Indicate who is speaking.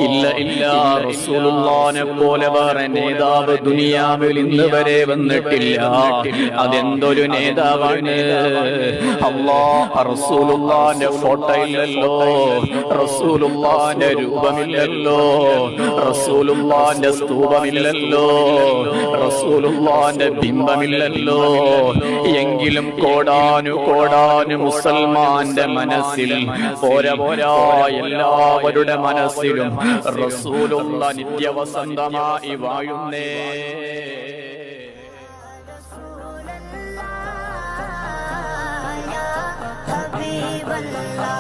Speaker 1: ഇല്ല ഇല്ല, റസൂലുള്ളാഹിനെ പോലെ വേറെ നേതാവ് ദുനിയാവിൽ ഇന്ന് വരെ വന്നിട്ടില്ല. അതെന്തൊരു നേതാവാണ്! റസൂലുള്ളാഹിന്റെ ഫോട്ടോ ഇല്ലല്ലോ, റസൂലുള്ളാഹിന്റെ രൂപമില്ലല്ലോ, റസൂലുള്ളാഹിന്റെ സ്തൂപമില്ലല്ലോ, റസൂലുള്ളാഹിന്റെ ബിംബമില്ലല്ലോ. എങ്കിലും കോടാനു മുസൽമാന്റെ മനസ്സിൽ പോരാ എല്ലാവരുടെ മനസ്സിലും റസൂലുള്ള നിത്യവസന്തമായി വാഴുന്നേ.
Speaker 2: हबीबल्लाह